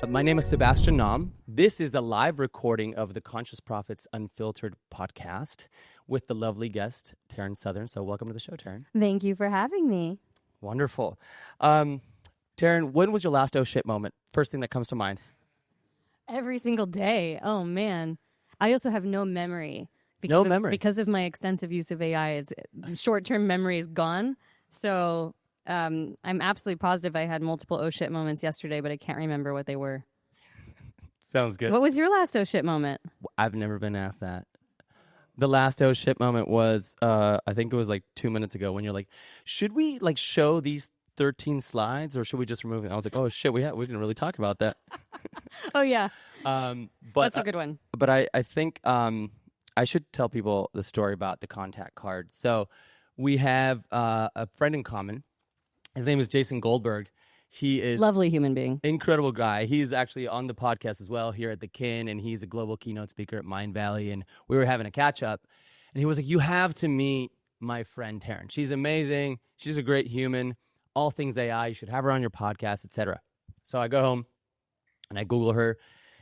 My name is Sebastian Nam. This is a live recording of the Conscious Prophets Unfiltered podcast with the lovely guest, Taryn Southern. So welcome to the show, Taryn. Thank you for having me. Wonderful. Taryn, when was your last oh shit moment? First thing that comes to mind. Every single day. Oh, man. I also have no memory. Because of my extensive use of AI, short-term memory is gone. So I'm absolutely positive I had multiple oh shit moments yesterday, but I can't remember what they were. Sounds good. What was your last oh shit moment? I've never been asked that. The last oh shit moment was, I think it was like 2 minutes ago when you're like, should we like show these 13 slides or should we just remove it? I was like, oh shit, we didn't really talk about that. Oh, yeah. But That's a good one. But I think I should tell people the story about the contact card. So we have a friend in common. His name is Jason Goldberg. He is lovely human being, incredible guy. He's actually on the podcast as well here at the Kin, and he's a global keynote speaker at Mind Valley. And we were having a catch up, and he was like, "You have to meet my friend Taryn. She's amazing. She's a great human. All things AI. You should have her on your podcast, etc." So I go home and I Google her,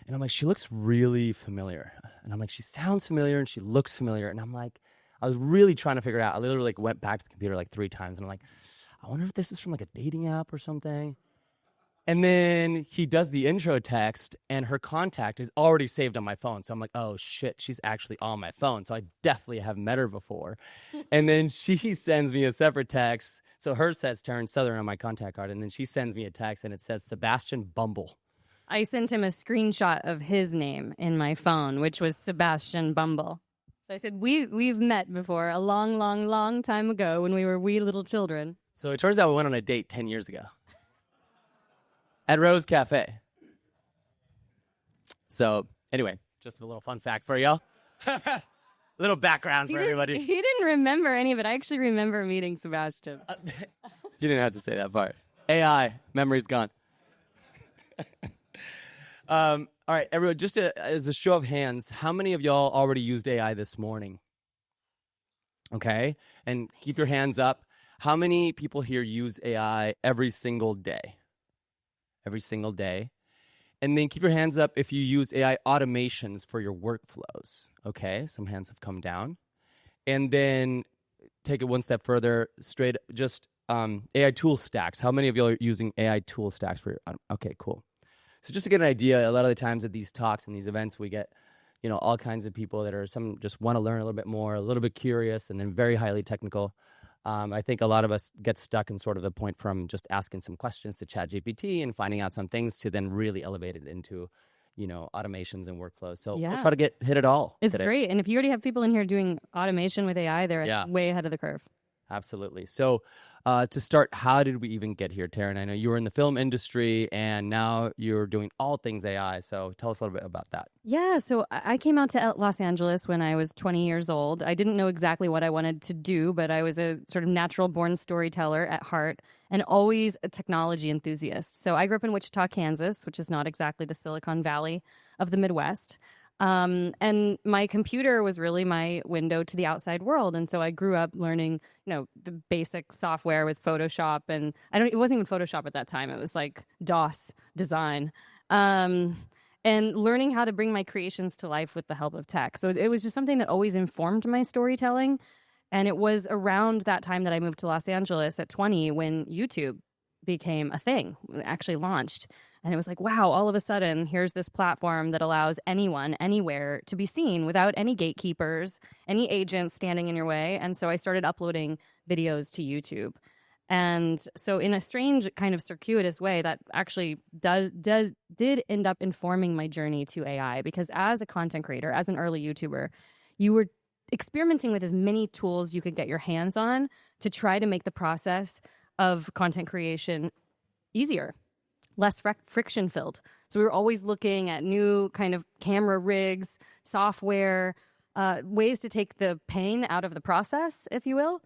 and I'm like, "She looks really familiar." And I'm like, "She sounds familiar, and she looks familiar." And I'm like, I was really trying to figure it out. I literally like went back to the computer like 3 times, and I'm like, I wonder if this is from like a dating app or something. And then he does the intro text, and her contact is already saved on my phone. So I'm like, oh shit, she's actually on my phone. So I definitely have met her before. And then she sends me a separate text. So hers says Taryn Southern on my contact card, and then she sends me a text, and it says Sebastian Bumble. I sent him a screenshot of his name in my phone, which was Sebastian Bumble. So I said, we've met before a long, long, long time ago when we were wee little children. So it turns out we went on a date 10 years ago at Rose Cafe. So anyway, just a little fun fact for y'all. A little background for everybody. He didn't remember any of it. I actually remember meeting Sebastian. You didn't have to say that part. AI, memory's gone. All right, everyone, just as a show of hands, how many of y'all already used AI this morning? Okay, and keep your hands up. How many people here use AI every single day? Every single day. And then keep your hands up if you use AI automations for your workflows. Okay, some hands have come down. And then take it one step further, straight just AI tool stacks. How many of y'all are using AI tool stacks for your okay, cool. So just to get an idea, a lot of the times at these talks and these events, we get, all kinds of people that are some just want to learn a little bit more, a little bit curious, and then very highly technical. I think a lot of us get stuck in sort of the point from just asking some questions to ChatGPT and finding out some things to then really elevate it into, automations and workflows. So we'll try to hit it all. It's today. great. And if you already have people in here doing automation with AI, they're way ahead of the curve. Absolutely. So to start, how did we even get here, Taryn? I know you were in the film industry and now you're doing all things AI. So tell us a little bit about that. Yeah. So I came out to Los Angeles when I was 20 years old. I didn't know exactly what I wanted to do, but I was a sort of natural born storyteller at heart and always a technology enthusiast. So I grew up in Wichita, Kansas, which is not exactly the Silicon Valley of the Midwest. And my computer was really my window to the outside world. And so I grew up learning, the basic software with Photoshop. And it wasn't even Photoshop at that time. It was like DOS design. And learning how to bring my creations to life with the help of tech. So it was just something that always informed my storytelling. And it was around that time that I moved to Los Angeles at 20 when YouTube became a thing, actually launched. And it was like, wow, all of a sudden, here's this platform that allows anyone, anywhere to be seen without any gatekeepers, any agents standing in your way. And so I started uploading videos to YouTube. And so in a strange kind of circuitous way, that actually did end up informing my journey to AI. Because as a content creator, as an early YouTuber, you were experimenting with as many tools you could get your hands on to try to make the process of content creation easier, less friction filled. So we were always looking at new kind of camera rigs, software, ways to take the pain out of the process, if you will.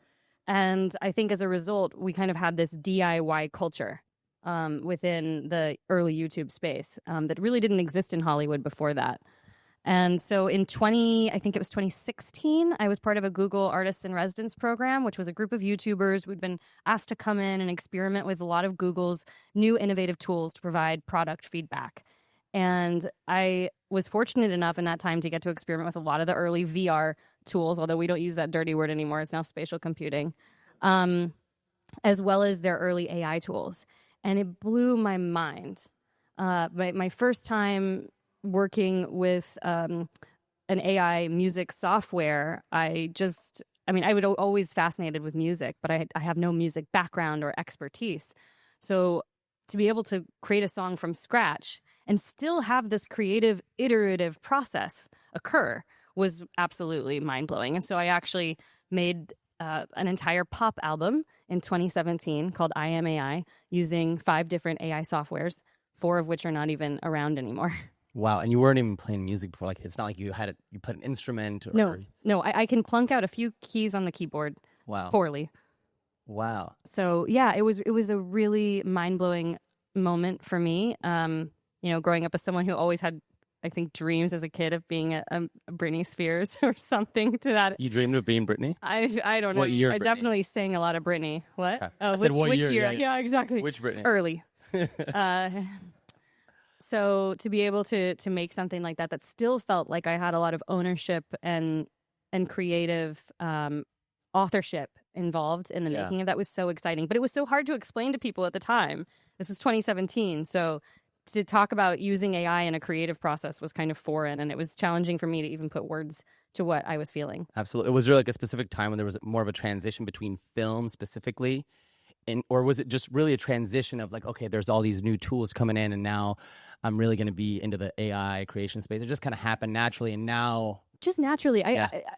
And I think as a result, we kind of had this DIY culture within the early YouTube space that really didn't exist in Hollywood before that. And so in 2016, I was part of a Google Artists in Residence program, which was a group of YouTubers who'd been asked to come in and experiment with a lot of Google's new innovative tools to provide product feedback. And I was fortunate enough in that time to get to experiment with a lot of the early VR tools, although we don't use that dirty word anymore. It's now spatial computing, as well as their early AI tools. And it blew my mind. My first time working with an AI music software, I was always fascinated with music, but I have no music background or expertise. So to be able to create a song from scratch and still have this creative, iterative process occur was absolutely mind-blowing. And so I actually made an entire pop album in 2017 called I Am AI using 5 different AI softwares, 4 of which are not even around anymore. Wow, and you weren't even playing music before. Like, it's not like you played an instrument. No, I can plunk out a few keys on the keyboard. Wow. Poorly. Wow. So yeah, it was a really mind-blowing moment for me. Growing up as someone who always had, I think, dreams as a kid of being a Britney Spears or something to that. You dreamed of being Britney? I don't know. What year? I definitely sang a lot of Britney. What? Okay. Oh, I said what which year? year? Yeah, exactly. Which Britney? Early. So to be able to make something like that still felt like I had a lot of ownership and creative authorship involved in the making of that was so exciting. But it was so hard to explain to people at the time. This is 2017, so to talk about using AI in a creative process was kind of foreign, and it was challenging for me to even put words to what I was feeling. Absolutely. Was there like a specific time when there was more of a transition between film specifically, or was it just really a transition of like, okay, there's all these new tools coming in, and now I'm really going to be into the AI creation space? It just kind of happened naturally, and now... Just naturally.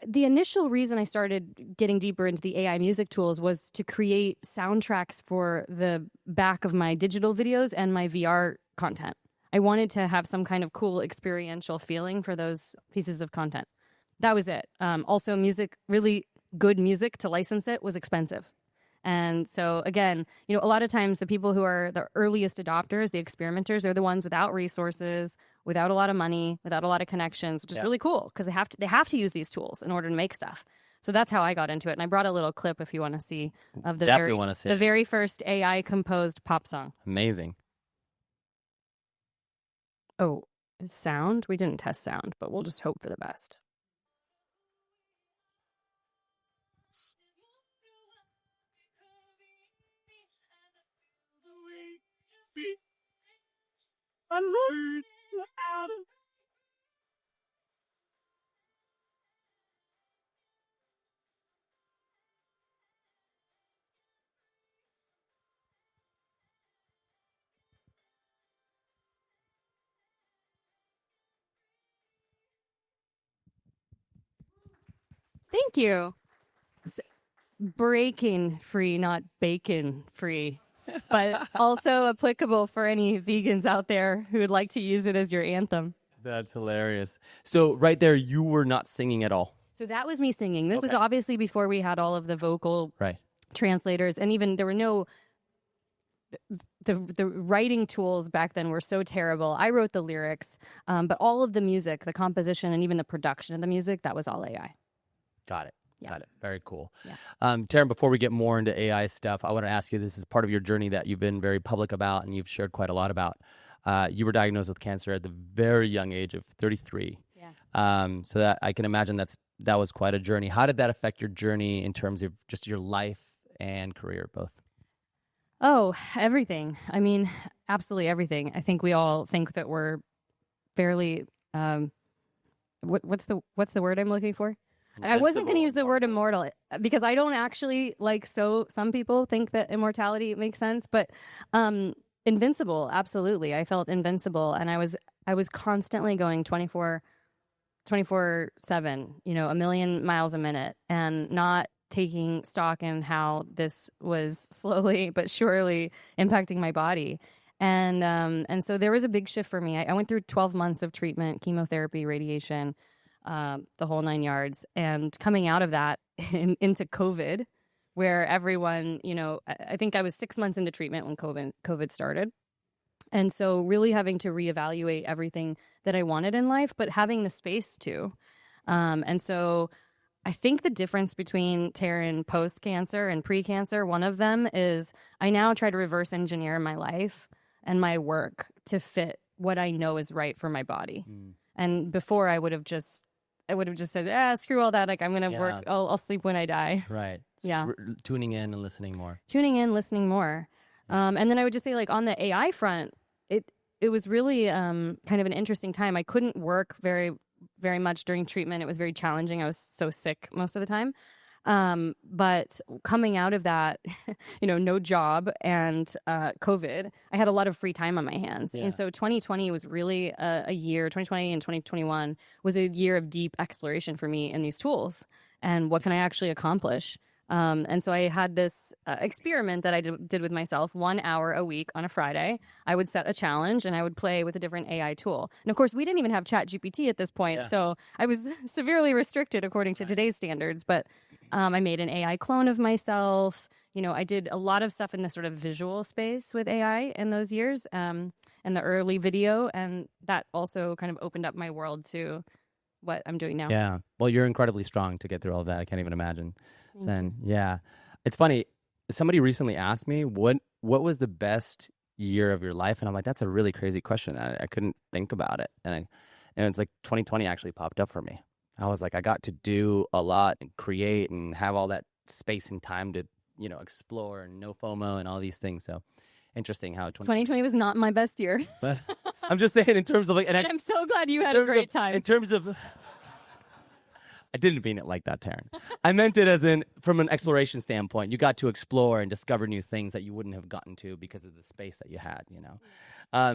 The initial reason I started getting deeper into the AI music tools was to create soundtracks for the back of my digital videos and my VR content. I wanted to have some kind of cool experiential feeling for those pieces of content. That was it. Also, music, really good music to license it was expensive. And so, again, a lot of times the people who are the earliest adopters, the experimenters, they're the ones without resources, without a lot of money, without a lot of connections, which is really cool because they have to use these tools in order to make stuff. So that's how I got into it. And I brought a little clip if you want to see of the very first AI composed pop song. Amazing. Oh, sound? We didn't test sound, but we'll just hope for the best. Thank you. It's breaking free, not bacon free, but also applicable for any vegans out there who would like to use it as your anthem. That's hilarious. So right there, you were not singing at all. So that was me singing. This was obviously before we had all of the vocal translators, and even there were no... The writing tools back then were so terrible. I wrote the lyrics, but all of the music, the composition, and even the production of the music, that was all AI. Got it. Yeah. Got it. Very cool. Yeah. Taryn, before we get more into AI stuff, I want to ask you, this is part of your journey that you've been very public about and you've shared quite a lot about. You were diagnosed with cancer at the very young age of 33. Yeah. So that I can imagine that was quite a journey. How did that affect your journey in terms of just your life and career, both? Oh, everything. I mean, absolutely everything. I think we all think that we're fairly, what's the word I'm looking for? I wasn't going to use the word immortal because I don't actually some people think that immortality makes sense, but invincible, absolutely. I felt invincible, and I was constantly going 24/7, a million miles a minute, and not taking stock in how this was slowly but surely impacting my body. And so there was a big shift for me. I went through 12 months of treatment, chemotherapy, radiation, the whole 9 yards. And coming out of that into COVID, where everyone, I think I was 6 months into treatment when COVID started. And so really having to reevaluate everything that I wanted in life, but having the space to. And so I think the difference between Taryn post-cancer and pre-cancer, one of them is I now try to reverse engineer my life and my work to fit what I know is right for my body. And before I would have just said, screw all that. Like, I'm going to work. I'll sleep when I die. Right. So Yeah. Tuning in and listening more. Tuning in, listening more. And then I would just say, like, on the AI front, it was really kind of an interesting time. I couldn't work very, very much during treatment. It was very challenging. I was so sick most of the time. But coming out of that, no job and COVID, I had a lot of free time on my hands. Yeah. And so 2020 was really a year, 2020 and 2021 was a year of deep exploration for me in these tools and what can I actually accomplish. And so I had this experiment that I did with myself 1 hour a week on a Friday. I would set a challenge and I would play with a different AI tool. And of course, we didn't even have ChatGPT at this point. So I was severely restricted according to today's standards. But I made an AI clone of myself. I did a lot of stuff in the sort of visual space with AI in those years and the early video. And that also kind of opened up my world to what I'm doing now. Yeah. Well, you're incredibly strong to get through all of that. I can't even imagine. Yeah. It's funny. Somebody recently asked me, what was the best year of your life? And I'm like, that's a really crazy question. I couldn't think about it. And it's like 2020 actually popped up for me. I was like, I got to do a lot and create and have all that space and time to, explore and no FOMO and all these things. So interesting how 2020 was not my best year. But I'm just saying in terms of like, I'm so glad you had a great time. In terms of, I didn't mean it like that, Taryn. I meant it as in from an exploration standpoint. You got to explore and discover new things that you wouldn't have gotten to because of the space that you had,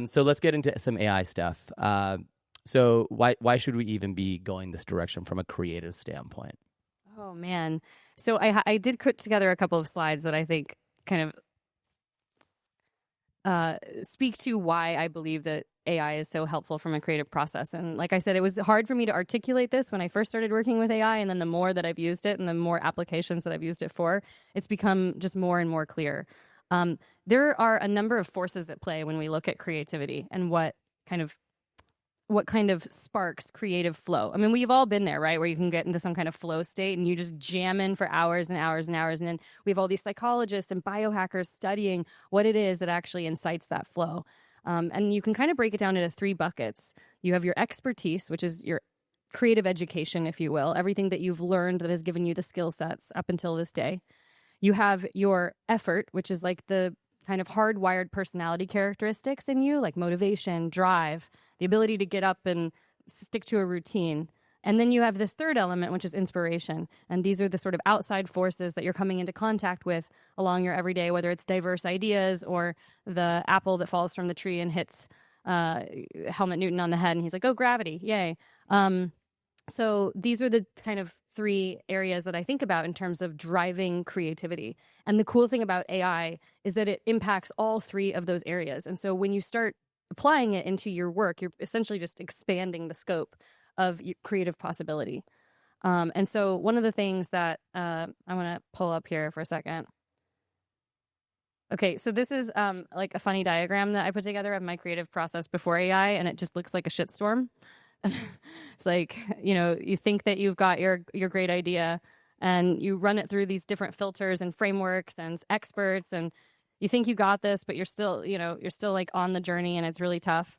So let's get into some AI stuff. So why should we even be going this direction from a creative standpoint? Oh, man. So I did put together a couple of slides that I think kind of speak to why I believe that AI is so helpful from a creative process. And like I said, it was hard for me to articulate this when I first started working with AI. And then the more that I've used it and the more applications that I've used it for, it's become just more and more clear. There are a number of forces at play when we look at creativity and what kind of sparks creative flow. I mean, we've all been there, right? Where you can get into some kind of flow state and you just jam in for hours and hours and hours. And then we have all these psychologists and biohackers studying what it is that actually incites that flow. And you can kind of break it down into 3 buckets. You have your expertise, which is your creative education, if you will, everything that you've learned that has given you the skill sets up until this day. You have your effort, which is like the kind of hardwired personality characteristics in you, like motivation, drive, the ability to get up and stick to a routine. And then you have this third element, which is inspiration. And these are the sort of outside forces that you're coming into contact with along your everyday, whether it's diverse ideas or the apple that falls from the tree and hits Helmut Newton on the head. And he's like, oh, gravity, yay. So these are the kind of 3 areas that I think about in terms of driving creativity. And the cool thing about AI is that it impacts all 3 of those areas. And so when you start applying it into your work, you're essentially just expanding the scope of creative possibility. And so one of the things that I want to pull up here for a second. Okay, so this is like a funny diagram that I put together of my creative process before AI, and it just looks like a shitstorm. It's like, you think that you've got your great idea and you run it through these different filters and frameworks and experts, and you think you got this, but you're still like on the journey and it's really tough.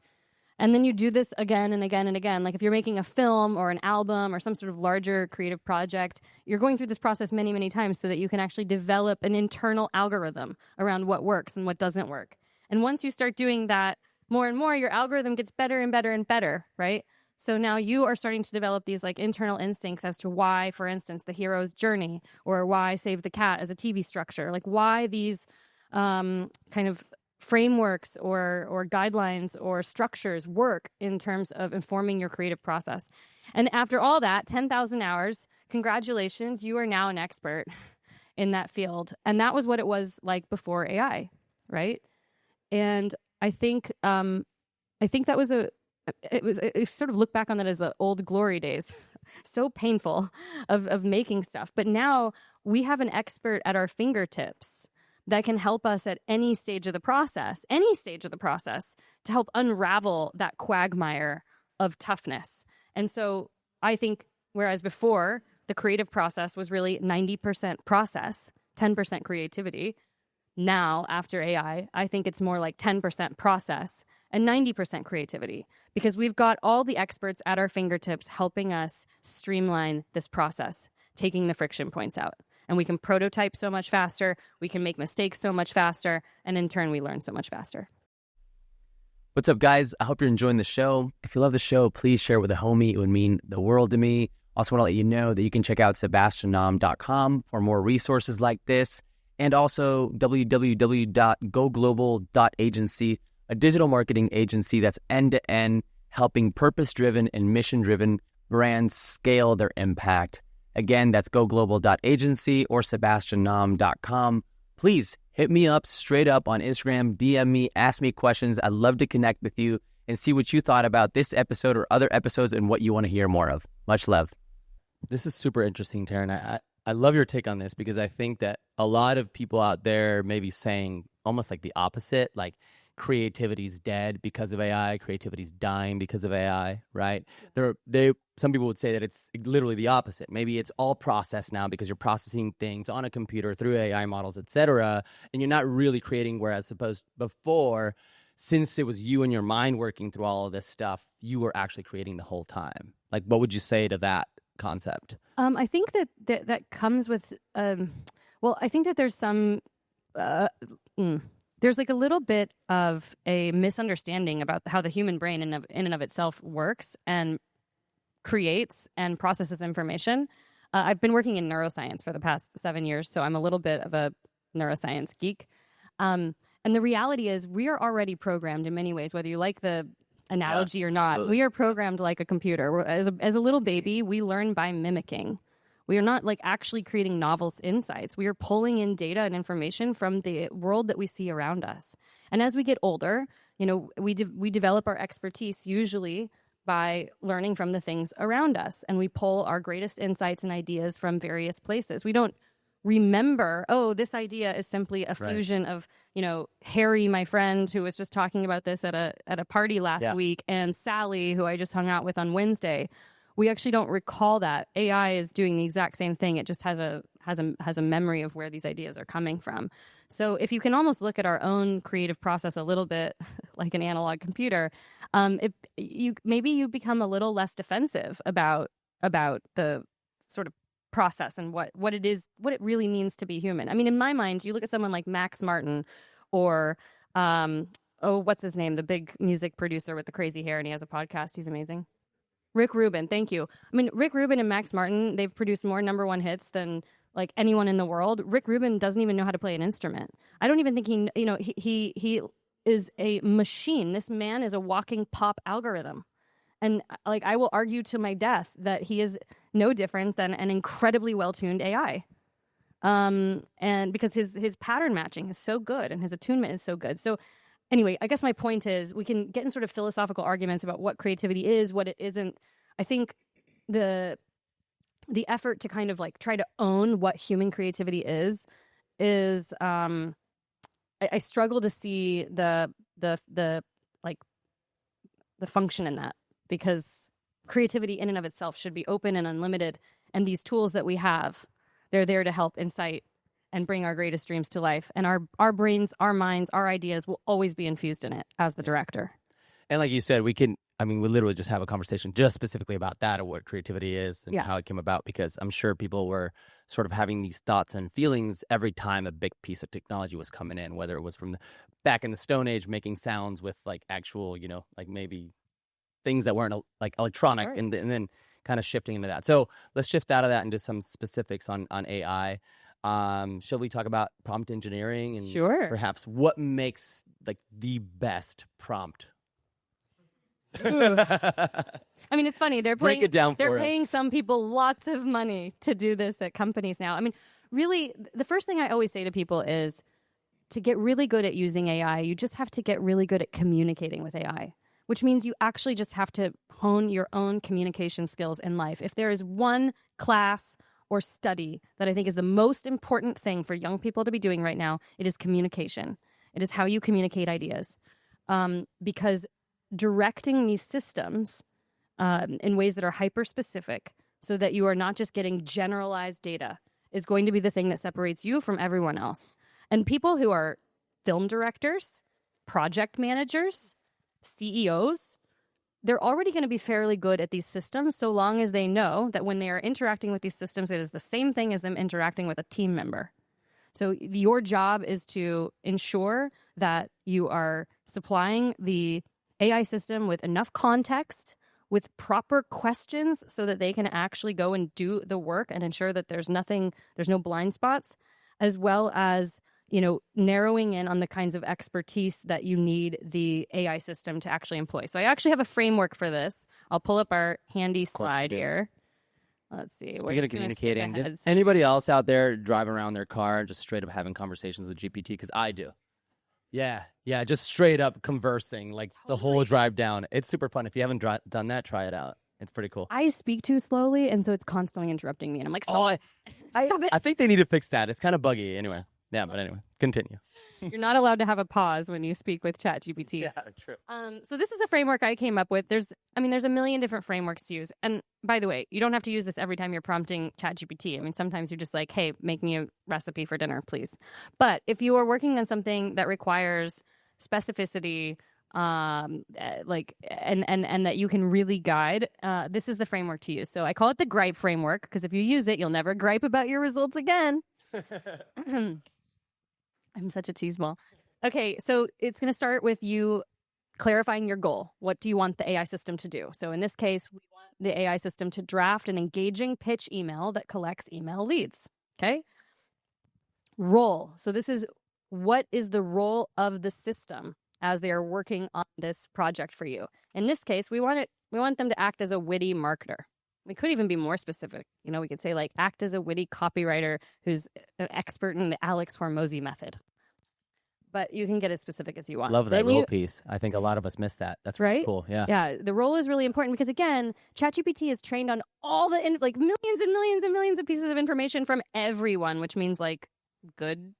And then you do this again and again and again. Like if you're making a film or an album or some sort of larger creative project, you're going through this process many, many times so that you can actually develop an internal algorithm around what works and what doesn't work. And once you start doing that more and more, your algorithm gets better and better and better, right? So now you are starting to develop these like internal instincts as to why, for instance, the hero's journey or why Save the Cat as a TV structure, like why these kind of frameworks or guidelines or structures work in terms of informing your creative process. And after all that, 10,000 hours, congratulations, you are now an expert in that field. And that was what it was like before AI, right? And I think that was it sort of look back on that as the old glory days. So painful of making stuff. But now we have an expert at our fingertips that can help us at any stage of the process, to help unravel that quagmire of toughness. And so I think, whereas before the creative process was really 90% process, 10% creativity, now after AI, I think it's more like 10% process and 90% creativity, because we've got all the experts at our fingertips helping us streamline this process, taking the friction points out. And we can prototype so much faster, we can make mistakes so much faster, and in turn, we learn so much faster. What's up, guys? I hope you're enjoying the show. If you love the show, please share it with a homie. It would mean the world to me. Also want to let you know that you can check out sebastiannam.com for more resources like this, and also www.goglobal.agency, a digital marketing agency that's end-to-end, helping purpose-driven and mission-driven brands scale their impact. Again, that's goglobal.agency or sebastiannam.com. Please hit me up straight up on Instagram, DM me, ask me questions. I'd love to connect with you and see what you thought about this episode or other episodes and what you want to hear more of. Much love. This is super interesting, Taryn. I love your take on this, because I think that a lot of people out there may be saying almost like the opposite, like creativity's dead because of AI, creativity's dying because of AI, right? Some people would say that it's literally the opposite. Maybe it's all processed now because you're processing things on a computer through AI models, etc., and you're not really creating, whereas supposed before, since it was you and your mind working through all of this stuff, you were actually creating the whole time. Like, what would you say to that concept? I think that comes with, I think that there's some, there's like a little bit of a misunderstanding about how the human brain in and of itself works and creates and processes information. I've been working in neuroscience for the past 7 years, so I'm a little bit of a neuroscience geek. And the reality is we are already programmed in many ways, whether you like the analogy or not. Absolutely. We are programmed like a computer. As a little baby, we learn by mimicking. We are not like actually creating novel insights. We are pulling in data and information from the world that we see around us. And as we get older, we develop our expertise usually by learning from the things around us. And we pull our greatest insights and ideas from various places. We don't remember, this idea is simply a fusion of, Harry, my friend, who was just talking about this at a party last week, and Sally, who I just hung out with on Wednesday. We actually don't recall that. AI is doing the exact same thing. It just has a memory of where these ideas are coming from. So if you can almost look at our own creative process a little bit like an analog computer, maybe you become a little less defensive about the sort of process and what it really means to be human. I mean, in my mind, you look at someone like Max Martin or what's his name? The big music producer with the crazy hair, and he has a podcast. He's amazing. Rick Rubin, thank you. I mean, Rick Rubin and Max Martin, they've produced more number one hits than like anyone in the world. Rick Rubin doesn't even know how to play an instrument. I don't even think he is a machine. This man is a walking pop algorithm. And like, I will argue to my death that he is no different than an incredibly well-tuned AI. And because his pattern matching is so good and his attunement is so good. So anyway, I guess my point is we can get in sort of philosophical arguments about what creativity is, what it isn't. I think the effort to kind of like try to own what human creativity is I struggle to see the function in that, because creativity in and of itself should be open and unlimited. And these tools that we have, they're there to help incite and bring our greatest dreams to life. And our brains, our minds, our ideas will always be infused in it as the director. And like you said, we literally just have a conversation just specifically about that, of what creativity is and how it came about, because I'm sure people were sort of having these thoughts and feelings every time a big piece of technology was coming in, whether it was from back in the Stone Age, making sounds with like actual, like maybe things that weren't like electronic, and then kind of shifting into that. So let's shift out of that into some specifics on AI. Shall we talk about prompt engineering and perhaps what makes like the best prompt? I mean, it's funny. They're paying some people lots of money to do this at companies now. I mean, really, the first thing I always say to people is to get really good at using AI, you just have to get really good at communicating with AI, which means you actually just have to hone your own communication skills in life. If there is one class or study that I think is the most important thing for young people to be doing right now, it is communication. It is how you communicate ideas. Because directing these systems in ways that are hyper-specific so that you are not just getting generalized data is going to be the thing that separates you from everyone else. And people who are film directors, project managers, CEOs, they're already going to be fairly good at these systems so long as they know that when they are interacting with these systems, it is the same thing as them interacting with a team member. So your job is to ensure that you are supplying the AI system with enough context, with proper questions so that they can actually go and do the work and ensure that there's no blind spots, as well as, narrowing in on the kinds of expertise that you need the AI system to actually employ. So I actually have a framework for this. I'll pull up our handy slide here. Let's see. Speaking of communicating, is anybody else out there driving around their car just straight up having conversations with GPT? Because I do. Yeah, just straight up conversing like the whole drive down. It's super fun. If you haven't done that, try it out. It's pretty cool. I speak too slowly, and so it's constantly interrupting me. And I'm like, stop it. I think they need to fix that. It's kind of buggy anyway. Yeah, but anyway, continue. You're not allowed to have a pause when you speak with ChatGPT. Yeah, true. So this is a framework I came up with. There's a million different frameworks to use. And by the way, you don't have to use this every time you're prompting ChatGPT. I mean, sometimes you're just like, hey, make me a recipe for dinner, please. But if you are working on something that requires specificity, and that you can really guide, this is the framework to use. So I call it the gripe framework because if you use it, you'll never gripe about your results again. I'm such a cheeseball. Okay, so it's going to start with you clarifying your goal. What do you want the AI system to do? So in this case, we want the AI system to draft an engaging pitch email that collects email leads. Okay? Role. So this is what is the role of the system as they are working on this project for you. In this case, we want them to act as a witty marketer. We could even be more specific. We could say act as a witty copywriter who's an expert in the Alex Hormozy method. But you can get as specific as you want. Love that role piece. I think a lot of us miss that. That's right. Cool. Yeah. Yeah. The role is really important because again, ChatGPT is trained on all the millions and millions and millions of pieces of information from everyone, which means good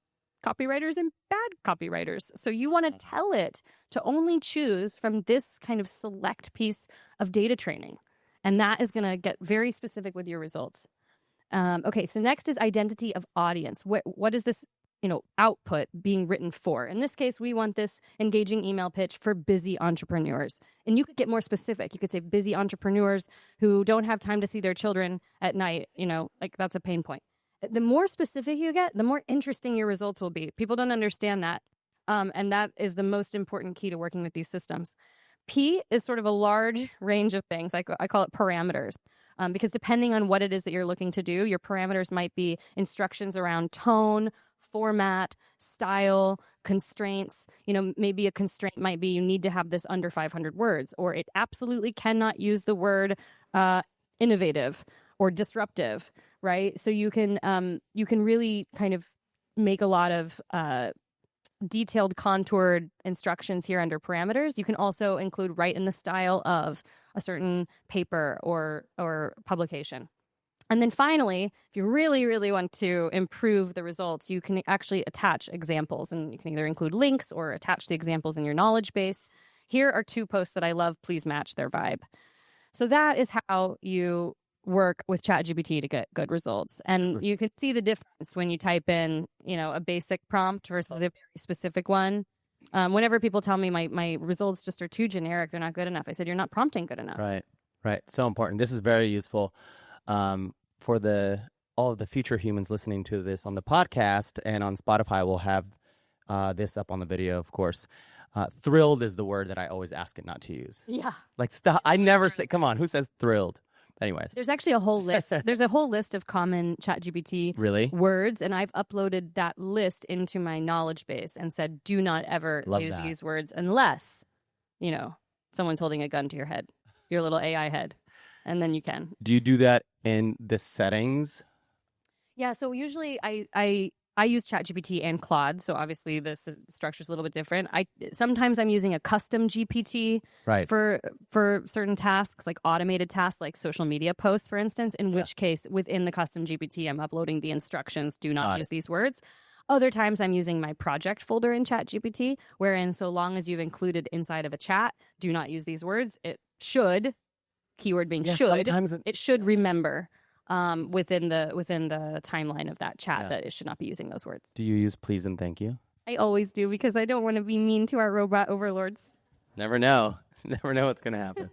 copywriters and bad copywriters. So you want to tell it to only choose from this kind of select piece of data training. And that is going to get very specific with your results. Okay, so next is identity of audience. What is this, output being written for? In this case, we want this engaging email pitch for busy entrepreneurs. And you could get more specific. You could say busy entrepreneurs who don't have time to see their children at night. That's a pain point. The more specific you get, the more interesting your results will be. People don't understand that. And that is the most important key to working with these systems. P is sort of a large range of things. I call it parameters because depending on what it is that you're looking to do, your parameters might be instructions around tone, format, style, constraints. Maybe a constraint might be you need to have this under 500 words, or it absolutely cannot use the word innovative or disruptive, right? So you can really kind of make a lot of detailed contoured instructions here under parameters. You can also include write in the style of a certain paper or publication. And then finally, if you really, really want to improve the results, you can actually attach examples, and you can either include links or attach the examples in your knowledge base. Here are 2 posts that I love. Please match their vibe. So that is how you work with ChatGPT to get good results. And you can see the difference when you type in, a basic prompt versus a very specific one. Whenever people tell me my results just are too generic, they're not good enough, I said, you're not prompting good enough. Right. So important. This is very useful for all of the future humans listening to this on the podcast and on Spotify. We'll have this up on the video, of course. Thrilled is the word that I always ask it not to use. Yeah. Stop. I never say, come on, who says thrilled? Anyways. There's actually a whole list. There's a whole list of common ChatGPT words, and I've uploaded that list into my knowledge base and said, do not ever use these words unless, someone's holding a gun to your head, your little AI head, and then you can. Do you do that in the settings? Yeah, so usually I use ChatGPT and Claude, so obviously this structure's a little bit different. Sometimes I'm using a custom GPT for certain tasks, like automated tasks, like social media posts, for instance, in which case within the custom GPT, I'm uploading the instructions, do not use these words. Other times I'm using my project folder in ChatGPT, wherein so long as you've included inside of a chat, do not use these words, it should, keyword being should, it should remember within the timeline of that chat that it should not be using those words. Do you use please and thank you? I always do because I don't want to be mean to our robot overlords. Never know. Never know what's going to happen.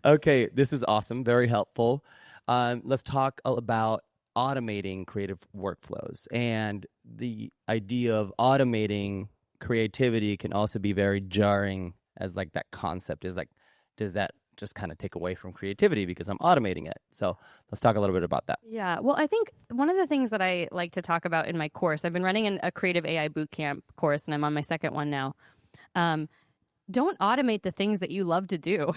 Okay, this is awesome. Very helpful. Let's talk about automating creative workflows. And the idea of automating creativity can also be very jarring, as like that concept is like, does that just kind of take away from creativity because I'm automating it? So let's talk a little bit about that. Yeah. Well, I think one of the things that I like to talk about in my course, I've been running a creative AI bootcamp course, and I'm on my second one now. Don't automate the things that you love to do.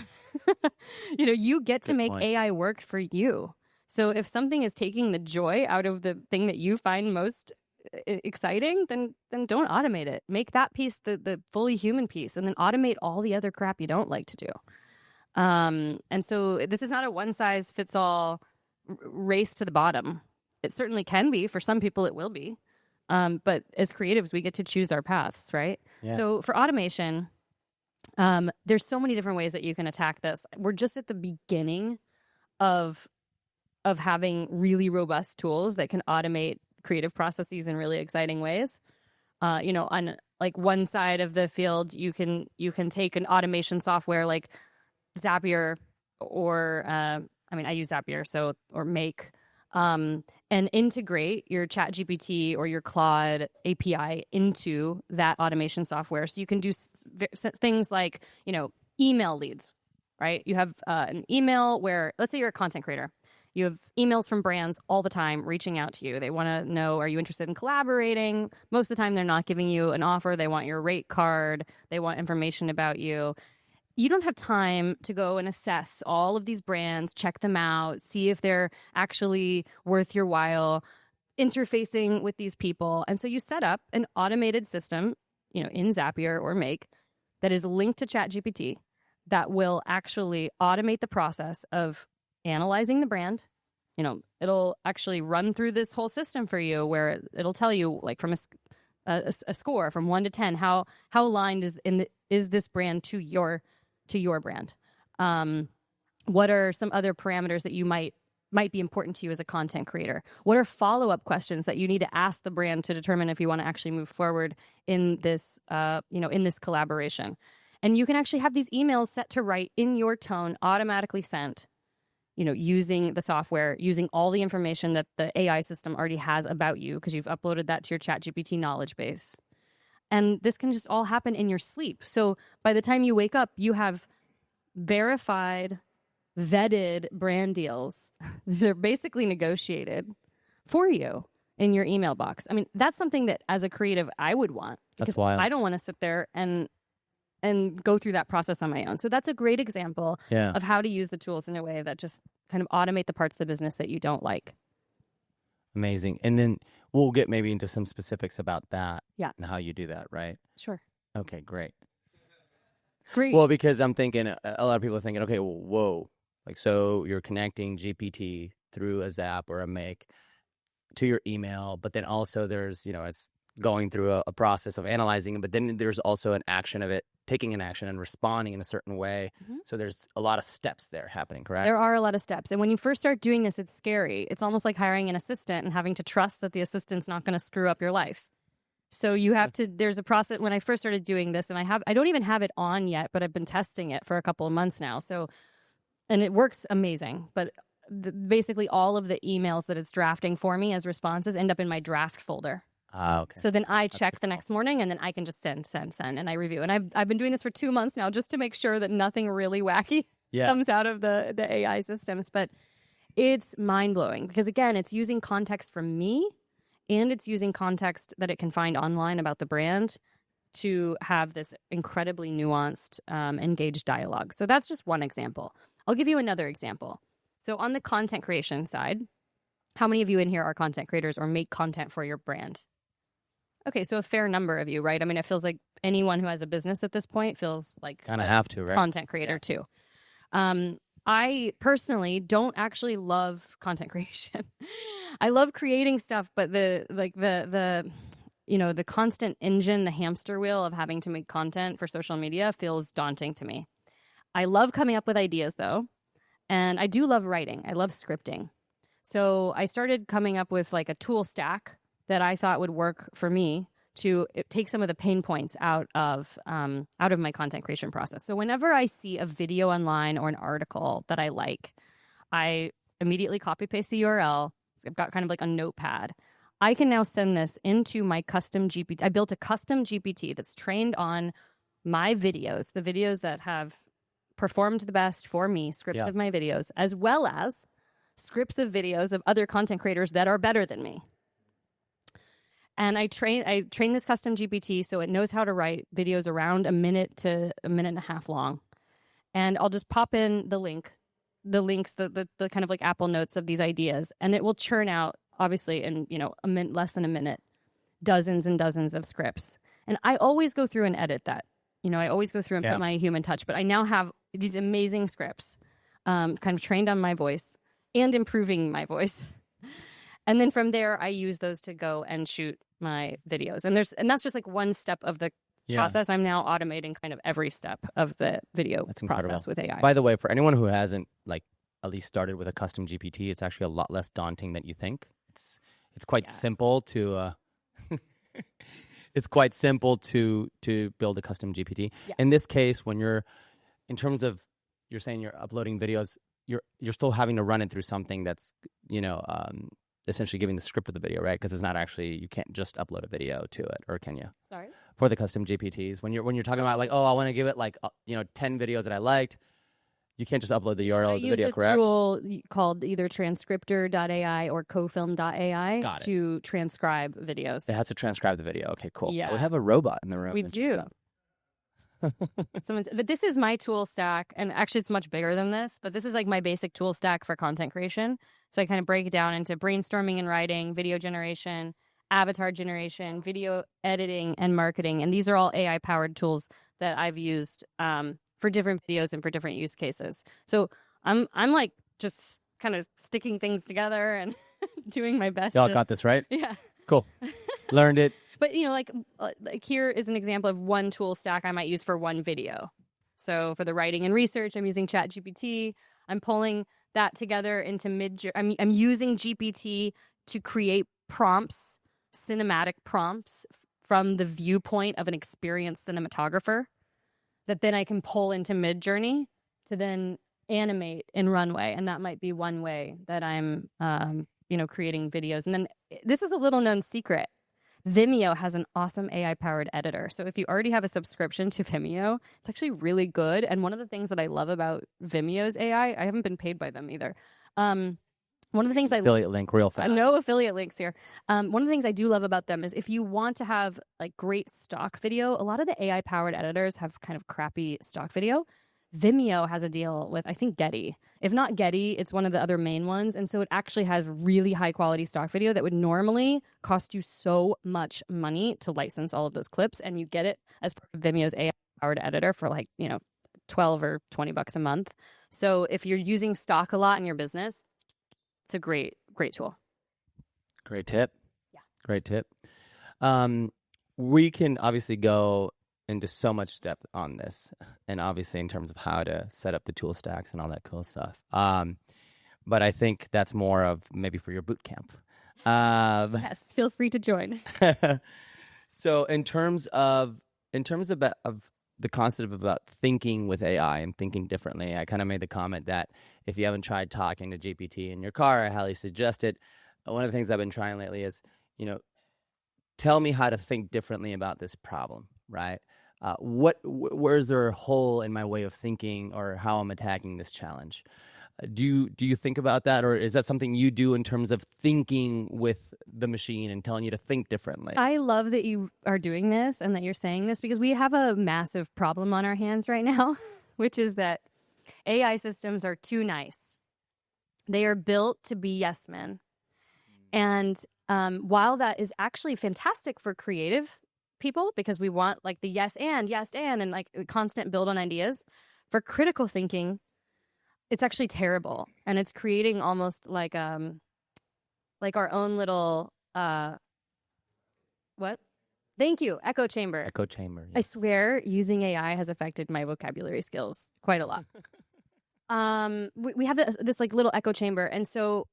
You get to make AI work for you. So if something is taking the joy out of the thing that you find most exciting, then don't automate it. Make that piece the fully human piece, and then automate all the other crap you don't like to do. And so this is not a one size fits all race to the bottom. It certainly can be. For some people, it will be. But as creatives, we get to choose our paths, right? Yeah. So for automation, there's so many different ways that you can attack this. We're just at the beginning of having really robust tools that can automate creative processes in really exciting ways. On like one side of the field, you can take an automation software like Zapier or I use Zapier, or Make, and integrate your ChatGPT or your Claude API into that automation software. So you can do things like, email leads, right? You have an email where, let's say you're a content creator. You have emails from brands all the time reaching out to you. They want to know, are you interested in collaborating? Most of the time, they're not giving you an offer. They want your rate card. They want information about you. You don't have time to go and assess all of these brands, check them out, see if they're actually worth your while interfacing with these people. And so you set up an automated system, in Zapier or Make, that is linked to ChatGPT that will actually automate the process of analyzing the brand. It'll actually run through this whole system for you, where it'll tell you, like, from a score from 1 to 10, how aligned is this brand to your brand. What are some other parameters that you might be important to you as a content creator? What are follow-up questions that you need to ask the brand to determine if you want to actually move forward in this in this collaboration? And you can actually have these emails set to write in your tone, automatically sent, using the software, using all the information that the AI system already has about you, because you've uploaded that to your ChatGPT knowledge base. And this can just all happen in your sleep. So by the time you wake up, you have verified, vetted brand deals. They're basically negotiated for you in your email box. I mean, that's something that as a creative, I would want. That's wild. I don't want to sit there and go through that process on my own. So that's a great example of how to use the tools in a way that just kind of automate the parts of the business that you don't like. Amazing. And then we'll get maybe into some specifics about that. Yeah. And how you do that, right? Sure. Okay, great. Great. Well, because I'm thinking, a lot of people are thinking, okay, well, whoa. Like, so you're connecting GPT through a Zap or a Make to your email, but then also there's, it's going through a process of analyzing it, but then there's also an action of it, taking an action and responding in a certain way. Mm-hmm. So there's a lot of steps there happening, correct? There are a lot of steps. And when you first start doing this, it's scary. It's almost like hiring an assistant and having to trust that the assistant's not going to screw up your life. So you have to, there's a process. When I first started doing this, and I don't even have it on yet, but I've been testing it for a couple of months now. So, and it works amazing. But basically all of the emails that it's drafting for me as responses end up in my draft folder. Okay. So then I check the next morning, and then I can just send, and I review. And I've been doing this for 2 months now, just to make sure that nothing really wacky comes out of the AI systems. But it's mind-blowing because, again, it's using context from me, and it's using context that it can find online about the brand to have this incredibly nuanced, engaged dialogue. So that's just one example. I'll give you another example. So on the content creation side, how many of you in here are content creators or make content for your brand? Okay, so a fair number of you, right? I mean, it feels like anyone who has a business at this point feels like kind of have to, right? Content creator too. I personally don't actually love content creation. I love creating stuff, but the constant engine, the hamster wheel of having to make content for social media feels daunting to me. I love coming up with ideas though, and I do love writing. I love scripting. So I started coming up with like a tool stack that I thought would work for me to take some of the pain points out of my content creation process. So whenever I see a video online or an article that I like, I immediately copy paste the URL. I've got kind of like a notepad. I can now send this into my custom GPT. I built a custom GPT that's trained on my videos, the videos that have performed the best for me, scripts of my videos, as well as scripts of videos of other content creators that are better than me. And I train this custom GPT so it knows how to write videos around a minute to a minute and a half long. And I'll just pop in the links, the kind of like Apple Notes of these ideas, and it will churn out, obviously, in less than a minute, dozens and dozens of scripts. And I always go through and edit that. I always go through and put my human touch. But I now have these amazing scripts, kind of trained on my voice and improving my voice. And then from there, I use those to go and shoot my videos. And that's just like one step of the process. I'm now automating kind of every step of the video process with AI. By the way, for anyone who hasn't at least started with a custom GPT, it's actually a lot less daunting than you think. It's quite simple to it's quite simple to build a custom GPT. Yeah. In this case, when you're saying you're uploading videos, you're still having to run it through something that's essentially giving the script of the video, right? Because it's not actually, you can't just upload a video to it, or can you? Sorry? For the custom GPTs, when you're talking about I want to give it 10 videos that I liked, you can't just upload the URL of the video, correct? I use a tool called either transcriptor.ai or cofilm.ai to transcribe videos. It has to transcribe the video. Okay, cool. Yeah. We have a robot in the room. We do. But this is my tool stack, and actually it's much bigger than this, but this is like my basic tool stack for content creation. So I kind of break it down into brainstorming and writing, video generation, avatar generation, video editing, and marketing. And these are all AI-powered tools that I've used for different videos and for different use cases. So I'm like just kind of sticking things together and doing my best. Y'all got this, right? Yeah. Cool. Learned it. But, like here is an example of one tool stack I might use for one video. So for the writing and research, I'm using ChatGPT. I'm pulling that together into I'm using GPT to create prompts, cinematic prompts from the viewpoint of an experienced cinematographer that then I can pull into Midjourney to then animate in Runway. And that might be one way that I'm, creating videos. And then this is a little known secret. Vimeo has an awesome AI-powered editor. So if you already have a subscription to Vimeo, it's actually really good. And one of the things that I love about Vimeo's AI, I haven't been paid by them either. One of the things affiliate link real fast. No affiliate links here. One of the things I do love about them is if you want to have like great stock video, a lot of the AI-powered editors have kind of crappy stock video. Vimeo has a deal with, I think, Getty. If not Getty, it's one of the other main ones. And so it actually has really high quality stock video that would normally cost you so much money to license all of those clips. And you get it as part of Vimeo's AI-powered editor for $12 or $20 a month. So if you're using stock a lot in your business, it's a great tool. Great tip. Yeah. Great tip. We can obviously go into so much depth on this, and obviously in terms of how to set up the tool stacks and all that cool stuff. But I think that's more of maybe for your boot camp. Yes, feel free to join. So in terms of the concept about thinking with AI and thinking differently, I kind of made the comment that if you haven't tried talking to GPT in your car, I highly suggest it. One of the things I've been trying lately is, tell me how to think differently about this problem, right? Where's there a hole in my way of thinking or how I'm attacking this challenge? Do you think about that, or is that something you do in terms of thinking with the machine and telling you to think differently? I love that you are doing this and that you're saying this, because we have a massive problem on our hands right now, which is that AI systems are too nice. They are built to be yes men. And while that is actually fantastic for creative people, because we want like the yes and like constant build on ideas, for critical thinking, it's actually terrible. And it's creating almost like our own little what? Thank you. Echo chamber. Echo chamber. Yes. I swear using AI has affected my vocabulary skills quite a lot. We have this like little echo chamber, and so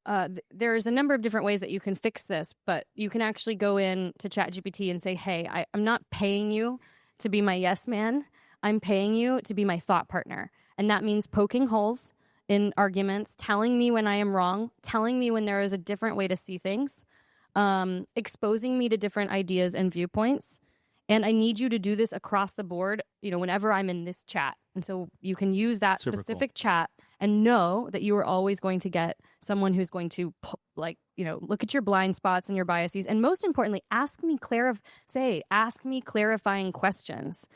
there's a number of different ways that you can fix this, but you can actually go in to ChatGPT and say, hey, I'm not paying you to be my yes man. I'm paying you to be my thought partner. And that means poking holes in arguments, telling me when I am wrong, telling me when there is a different way to see things, exposing me to different ideas and viewpoints. And I need you to do this across the board, whenever I'm in this chat. And so you can use that Super specific chat and know that you are always going to get someone who's going to look at your blind spots and your biases. And most importantly, ask me clarifying questions.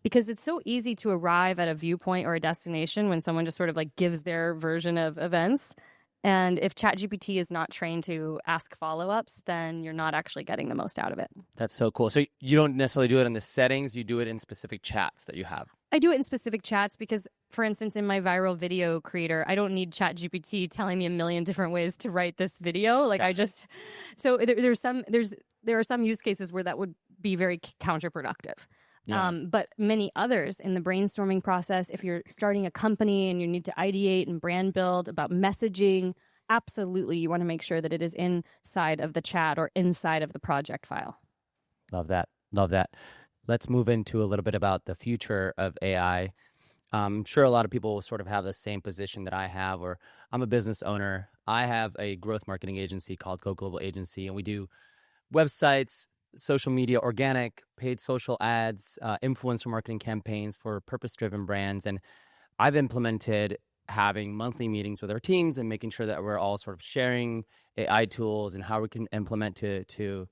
Because it's so easy to arrive at a viewpoint or a destination when someone just sort of like gives their version of events. And if ChatGPT is not trained to ask follow-ups, then you're not actually getting the most out of it. That's so cool. So you don't necessarily do it in the settings, you do it in specific chats that you have. I do it in specific chats because, for instance, in my viral video creator, I don't need ChatGPT telling me a million different ways to write this video. Like there are some use cases where that would be very counterproductive. Yeah. But many others in the brainstorming process, if you're starting a company and you need to ideate and brand build about messaging, absolutely you want to make sure that it is inside of the chat or inside of the project file. Love that. Let's move into a little bit about the future of AI. I'm sure a lot of people will sort of have the same position that I have, or I'm a business owner. I have a growth marketing agency called Go Global Agency, and we do websites, social media, organic, paid social ads, influencer marketing campaigns for purpose-driven brands. And I've implemented having monthly meetings with our teams and making sure that we're all sort of sharing AI tools and how we can implement to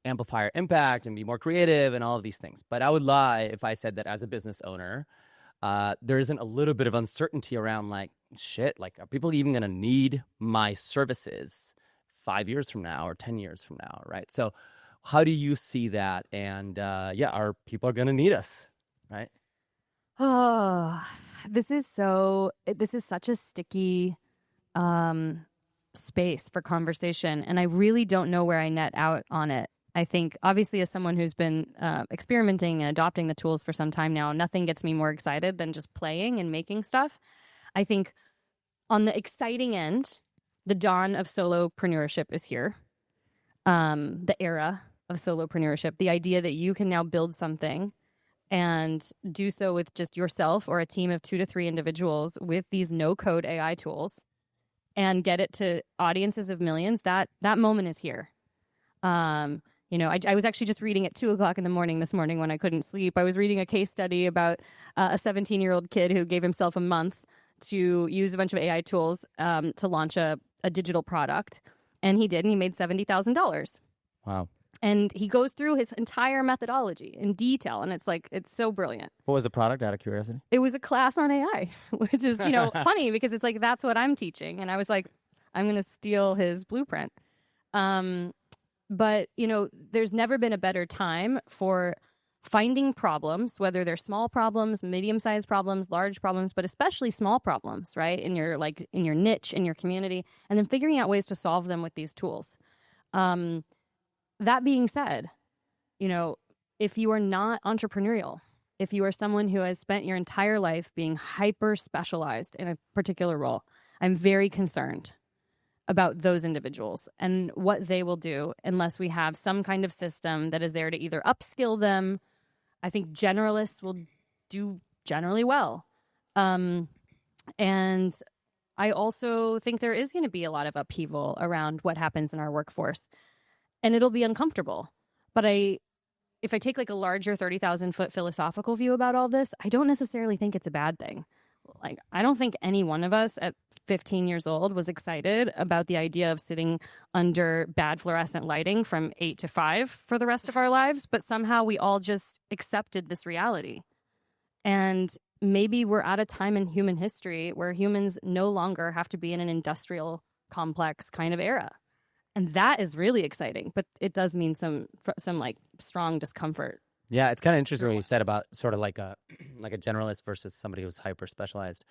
amplify our impact and be more creative and all of these things. But I would lie if I said that as a business owner, there isn't a little bit of uncertainty around like, shit, like are people even going to need my services 5 years from now or 10 years from now, right? So how do you see that? And are people going to need us, right? Oh, this is such a sticky space for conversation. And I really don't know where I net out on it. I think obviously as someone who's been experimenting and adopting the tools for some time now, nothing gets me more excited than just playing and making stuff. I think on the exciting end, the dawn of solopreneurship is here. The era of solopreneurship, the idea that you can now build something and do so with just yourself or a team of 2 to 3 individuals with these no-code AI tools and get it to audiences of millions, that moment is here. I was actually just reading at 2:00 in the morning this morning when I couldn't sleep. I was reading a case study about a 17-year-old kid who gave himself a month to use a bunch of AI tools to launch a digital product. And he did, and he made $70,000. Wow. And he goes through his entire methodology in detail, and it's so brilliant. What was the product, out of curiosity? It was a class on AI, which is, funny because it's like, that's what I'm teaching. And I was like, I'm going to steal his blueprint. But, there's never been a better time for finding problems, whether they're small problems, medium-sized problems, large problems, but especially small problems, right? In your niche, in your community, and then figuring out ways to solve them with these tools. That being said, if you are not entrepreneurial, if you are someone who has spent your entire life being hyper specialized in a particular role, I'm very concerned about those individuals and what they will do unless we have some kind of system that is there to either upskill them. I think generalists will do generally well. And I also think there is going to be a lot of upheaval around what happens in our workforce. And it'll be uncomfortable. But if I take like a larger 30,000-foot philosophical view about all this, I don't necessarily think it's a bad thing. Like, I don't think any one of us at 15 years old was excited about the idea of sitting under bad fluorescent lighting from 8 to 5 for the rest of our lives. But somehow we all just accepted this reality. And maybe we're at a time in human history where humans no longer have to be in an industrial complex kind of era. And that is really exciting, but it does mean some like strong discomfort. Yeah, it's kind of interesting what you said about sort of like a generalist versus somebody who's hyper specialized,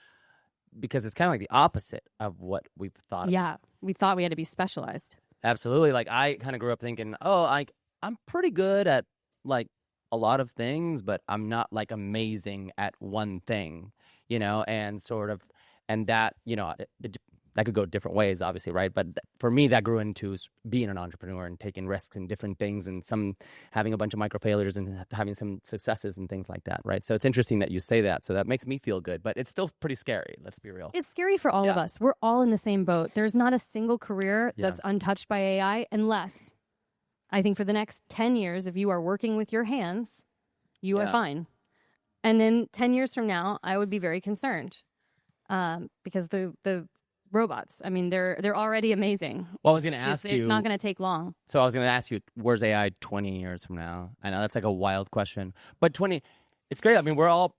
because it's kind of like the opposite of what we've thought. Yeah, we thought we had to be specialized. Absolutely. Like I kind of grew up thinking, I'm pretty good at like a lot of things, but I'm not like amazing at one thing, and sort of and that that could go different ways, obviously, right? But for me, that grew into being an entrepreneur and taking risks in different things, and some having a bunch of micro failures and having some successes and things like that, right? So it's interesting that you say that. So that makes me feel good, but it's still pretty scary. Let's be real. It's scary for all of us. We're all in the same boat. There's not a single career that's untouched by AI, unless I think for the next 10 years, if you are working with your hands, you are fine. And then 10 years from now, I would be very concerned because the robots, I mean, they're already amazing. Well, I was going to ask you. It's not going to take long. So I was going to ask you, where's AI 20 years from now? I know that's like a wild question, but 20, it's great. I mean, we're all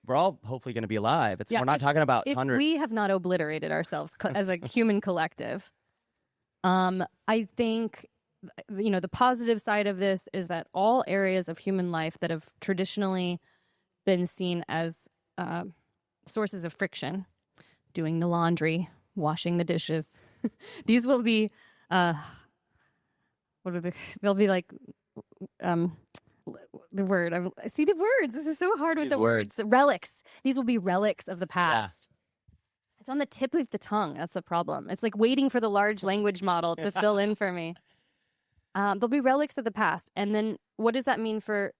hopefully going to be alive. We're not talking about 100. If we have not obliterated ourselves as a human collective, I think, the positive side of this is that all areas of human life that have traditionally been seen as sources of friction, doing the laundry, washing the dishes, these will be they'll be like the word. I see the words. This is so hard with the words. The relics. These will be relics of the past. Yeah. It's on the tip of the tongue. That's the problem. It's like waiting for the large language model to fill in for me. There'll be relics of the past. And then what does that mean for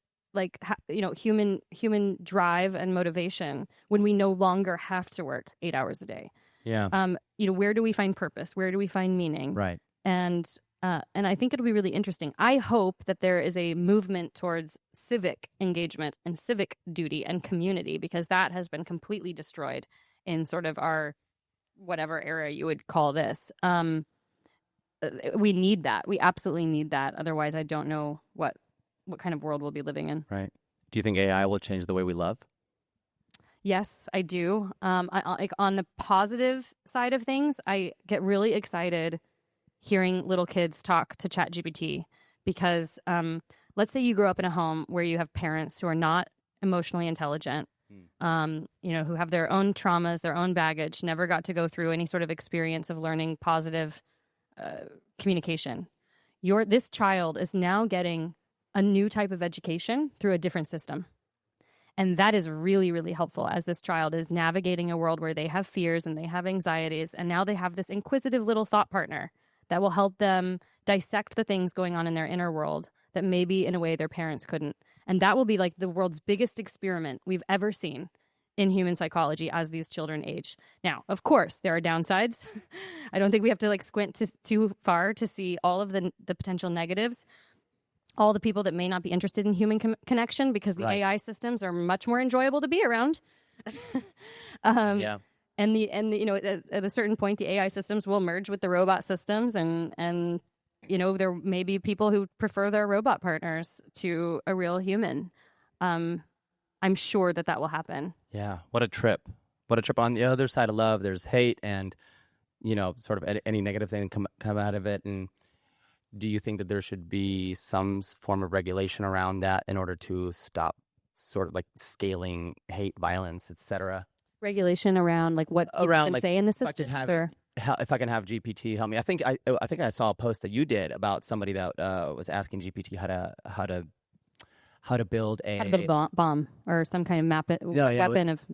human drive and motivation when we no longer have to work 8 hours a day? Yeah. Where do we find purpose? Where do we find meaning? Right. And I think it'll be really interesting. I hope that there is a movement towards civic engagement and civic duty and community, because that has been completely destroyed in sort of our whatever era you would call this. We need that. We absolutely need that. Otherwise, I don't know what kind of world we'll be living in. Right. Do you think AI will change the way we love? Yes, I do. Like on the positive side of things, I get really excited hearing little kids talk to ChatGPT, because let's say you grow up in a home where you have parents who are not emotionally intelligent, who have their own traumas, their own baggage, never got to go through any sort of experience of learning positive communication. This child is now getting a new type of education through a different system. And that is really, really helpful as this child is navigating a world where they have fears and they have anxieties. And now they have this inquisitive little thought partner that will help them dissect the things going on in their inner world that maybe in a way their parents couldn't. And that will be like the world's biggest experiment we've ever seen in human psychology as these children age. Now, of course, there are downsides. I don't think we have to squint too far to see all of the potential negatives. All the people that may not be interested in human connection, because the AI systems are much more enjoyable to be around. Yeah. And at a certain point, the AI systems will merge with the robot systems, and there may be people who prefer their robot partners to a real human. I'm sure that will happen. Yeah. What a trip. What a trip. On the other side of love, there's hate and, sort of any negative thing come out of it. And do you think that there should be some form of regulation around that in order to stop sort of like scaling hate, violence, etc.? Regulation around what around can say in the systems, if I can have GPT help me. I think I saw a post that you did about somebody that was asking GPT how to build a bomb or some kind of weapon of.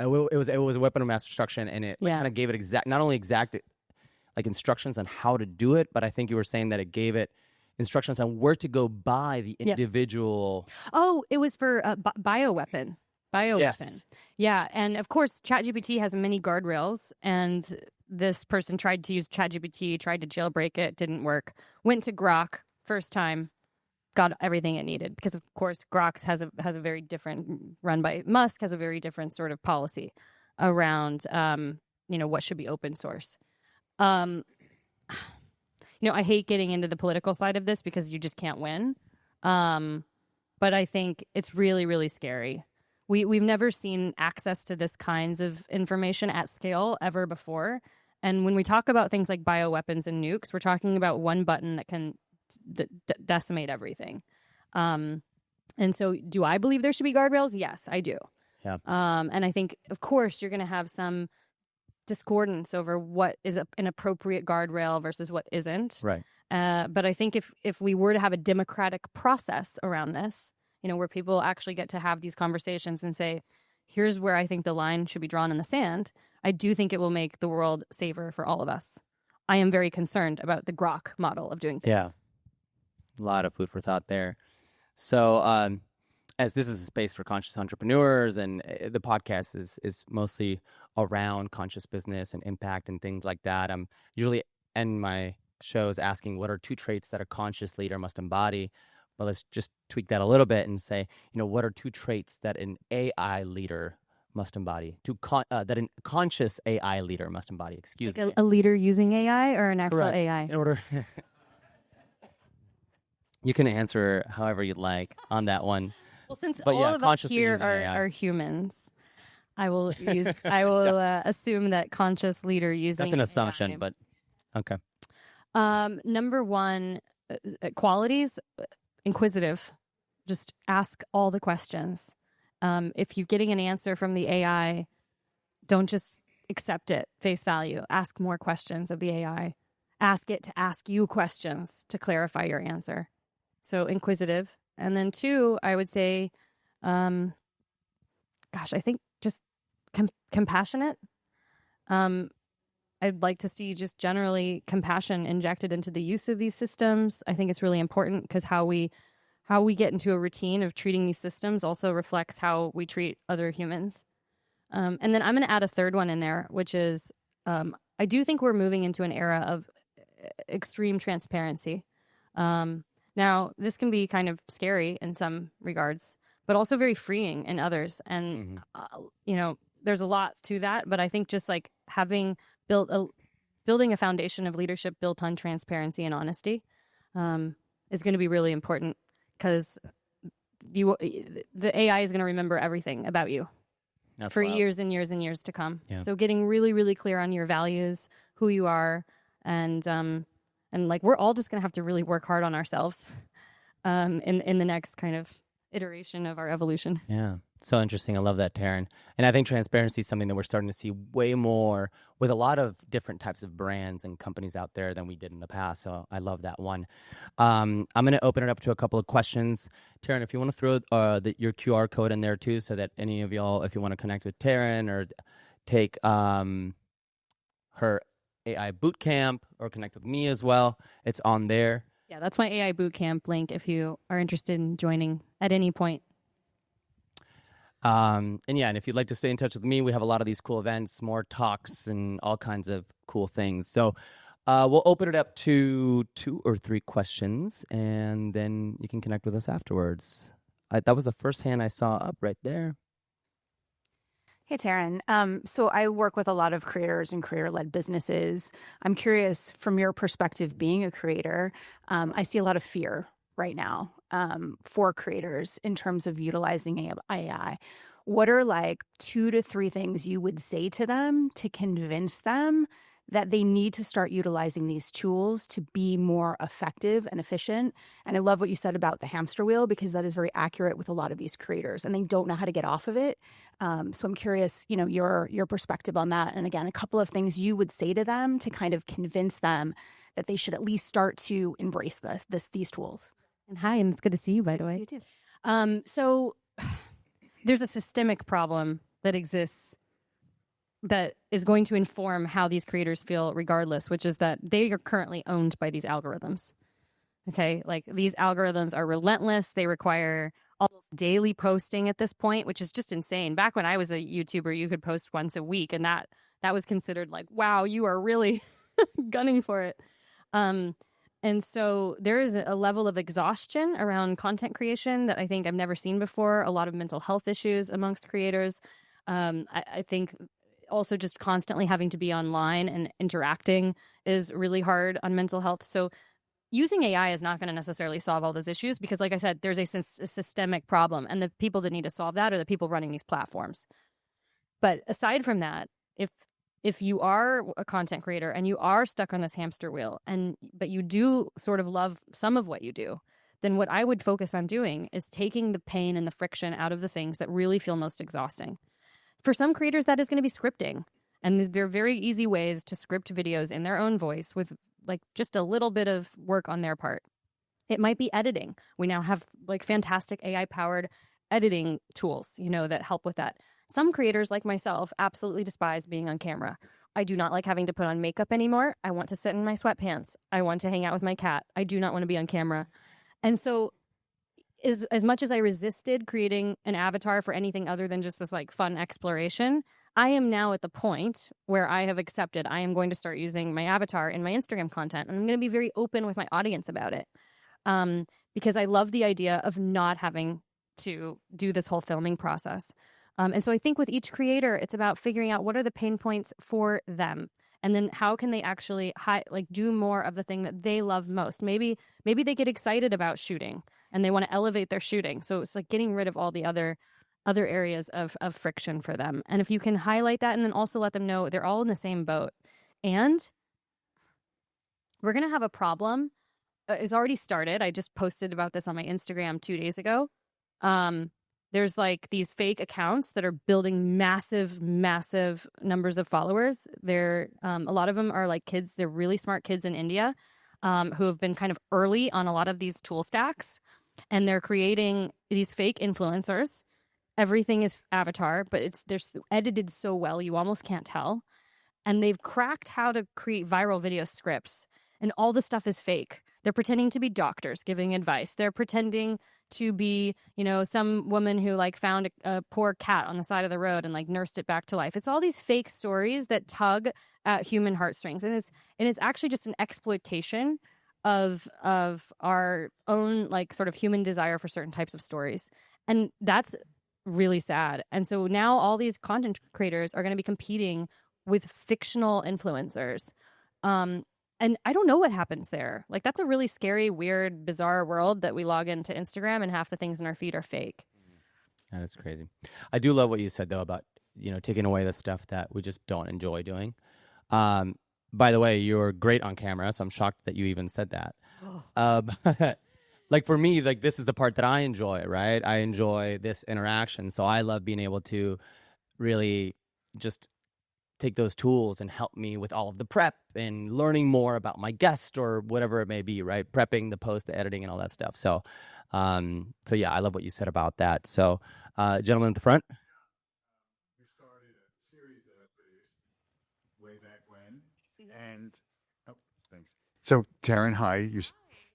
It was a weapon of mass destruction, and it kind of gave it not only exact instructions on how to do it, but I think you were saying that it gave it instructions on where to go buy the individual. Oh, it was for bioweapon. Yes. Yeah, and of course, ChatGPT has many guardrails, and this person tried to use ChatGPT, tried to jailbreak it, didn't work. Went to Grok first time, got everything it needed, because of course Grok has a very different, run by Musk, has a very different sort of policy around what should be open source. I hate getting into the political side of this because you just can't win. But I think it's really, really scary. We've never seen access to this kinds of information at scale ever before. And when we talk about things like bioweapons and nukes, we're talking about one button that can decimate everything. And so do I believe there should be guardrails? Yes, I do. Yeah. And I think, of course, you're going to have some discordance over what is an appropriate guardrail versus what isn't. Right. But I think if we were to have a democratic process around this, where people actually get to have these conversations and say, here's where I think the line should be drawn in the sand, I do think it will make the world safer for all of us. I am very concerned about the grok model of doing things. Yeah. A lot of food for thought there. So, as this is a space for conscious entrepreneurs, and the podcast is mostly around conscious business and impact and things like that, I'm usually end my shows asking what are 2 traits that a conscious leader must embody. But let's just tweak that a little bit and say, what are 2 traits that an AI leader must embody? That a conscious AI leader must embody. Excuse me. A leader using AI or an actual Correct. AI? In order. You can answer however you'd like on that one. Well, since But all yeah, of us consciously here using AI. are humans, I will assume that conscious leader using That's an assumption, AI. but okay. Number 1, qualities, inquisitive. Just ask all the questions. If you're getting an answer from the AI, don't just accept it face value. Ask more questions of the AI. Ask it to ask you questions to clarify your answer. So inquisitive. And then 2, I would say, I think just compassionate. I'd like to see just generally compassion injected into the use of these systems. I think it's really important because how we get into a routine of treating these systems also reflects how we treat other humans. And then I'm going to add a third one in there, which is I do think we're moving into an era of extreme transparency. Now, this can be kind of scary in some regards, but also very freeing in others. And, there's a lot to that. But I think just like building a foundation of leadership built on transparency and honesty is going to be really important because the AI is going to remember everything about you. That's for wild. years and years and years to come. Yeah. So getting really, really clear on your values, who you are, and like we're all just gonna have to really work hard on ourselves in the next kind of iteration of our evolution. Yeah. So interesting. I love that, Taryn. And I think transparency is something that we're starting to see way more with a lot of different types of brands and companies out there than we did in the past. So I love that one. I'm going to open it up to a couple of questions. Taryn, if you want to throw your QR code in there too, so that any of y'all, if you want to connect with Taryn or take her AI bootcamp or connect with me as well, it's on there. Yeah, that's my AI bootcamp link if you are interested in joining at any point. And if you'd like to stay in touch with me, we have a lot of these cool events, more talks, and all kinds of cool things. So we'll open it up to 2 or 3 questions, and then you can connect with us afterwards. That was the first hand I saw up right there. Hey, Taryn. So I work with a lot of creators and creator-led businesses. I'm curious, from your perspective, being a creator, I see a lot of fear right now for creators in terms of utilizing AI. What are like 2 to 3 things you would say to them to convince them that they need to start utilizing these tools to be more effective and efficient? And I love what you said about the hamster wheel, because that is very accurate with a lot of these creators, and they don't know how to get off of it. So I'm curious, your perspective on that. And again, a couple of things you would say to them to kind of convince them that they should at least start to embrace these tools. And hi, and it's good to see you, by the way. So there's a systemic problem that exists that is going to inform how these creators feel regardless, which is that they are currently owned by these algorithms. Okay, like these algorithms are relentless. They require almost daily posting at this point, which is just insane. Back when I was a YouTuber, you could post once a week, and that was considered like, wow, you are really gunning for it. And so there is a level of exhaustion around content creation that I think I've never seen before. A lot of mental health issues amongst creators. I think also just constantly having to be online and interacting is really hard on mental health. So using AI is not going to necessarily solve all those issues because, like I said, there's a systemic problem. And the people that need to solve that are the people running these platforms. But aside from that, if you are a content creator and you are stuck on this hamster wheel, but you do sort of love some of what you do, then what I would focus on doing is taking the pain and the friction out of the things that really feel most exhausting. For some creators, that is going to be scripting. And there are very easy ways to script videos in their own voice with like just a little bit of work on their part. It might be editing. We now have like fantastic AI-powered editing tools, that help with that. Some creators like myself absolutely despise being on camera. I do not like having to put on makeup anymore. I want to sit in my sweatpants. I want to hang out with my cat. I do not want to be on camera. And so as much as I resisted creating an avatar for anything other than just this like fun exploration, I am now at the point where I have accepted I am going to start using my avatar in my Instagram content. And I'm going to be very open with my audience about it, because I love the idea of not having to do this whole filming process. And so I think with each creator, it's about figuring out what are the pain points for them. And then how can they actually do more of the thing that they love most? Maybe they get excited about shooting and they want to elevate their shooting. So it's like getting rid of all the other areas of friction for them. And if you can highlight that and then also let them know they're all in the same boat. And we're going to have a problem. It's already started. I just posted about this on my Instagram 2 days ago. There's like these fake accounts that are building massive numbers of followers. They're a lot of them are like kids. They're really smart kids in India who have been kind of early on a lot of these tool stacks. And they're creating these fake influencers. Everything is avatar, but they're edited so well you almost can't tell. And they've cracked how to create viral video scripts. And all the stuff is fake. They're pretending to be doctors giving advice. They're pretending to be, some woman who like found a poor cat on the side of the road and like nursed it back to life. It's all these fake stories that tug at human heartstrings. And it's actually just an exploitation of our own like sort of human desire for certain types of stories. And that's really sad. And so now all these content creators are going to be competing with fictional influencers. And I don't know what happens there. Like, that's a really scary, weird, bizarre world that we log into Instagram and half the things in our feed are fake. That is crazy. I do love what you said, though, about, taking away the stuff that we just don't enjoy doing. By the way, you're great on camera, so I'm shocked that you even said that. Like, for me, like, this is the part that I enjoy, right? I enjoy this interaction. So I love being able to really just take those tools and help me with all of the prep and learning more about my guest or whatever it may be, right? Prepping the post, the editing, and all that stuff. So, yeah, I love what you said about that. So, gentleman at the front. We started a series that I produced way back when, and thanks. So, Taryn, hi.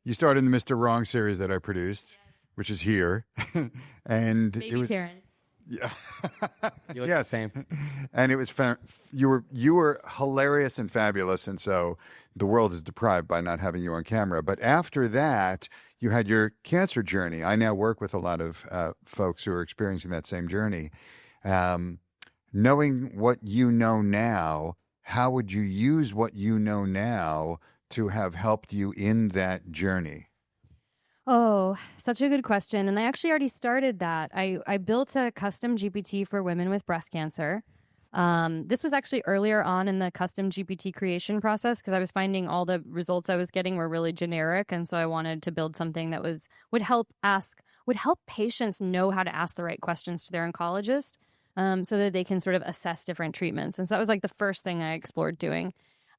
You started in the Mr. Wrong series that I produced, which is here, and Baby it was Taryn. Yeah. You look yes. the same. And it was you were hilarious and fabulous, and so the world is deprived by not having you on camera. But after that, you had your cancer journey. I now work with a lot of folks who are experiencing that same journey. Knowing what you know now, how would you use what you know now to have helped you in that journey? Oh, such a good question. And I actually already started that. I built a custom GPT for women with breast cancer. This was actually earlier on in the custom GPT creation process because I was finding all the results I was getting were really generic. And so I wanted to build something that would help patients know how to ask the right questions to their oncologist so that they can sort of assess different treatments. And so that was like the first thing I explored doing.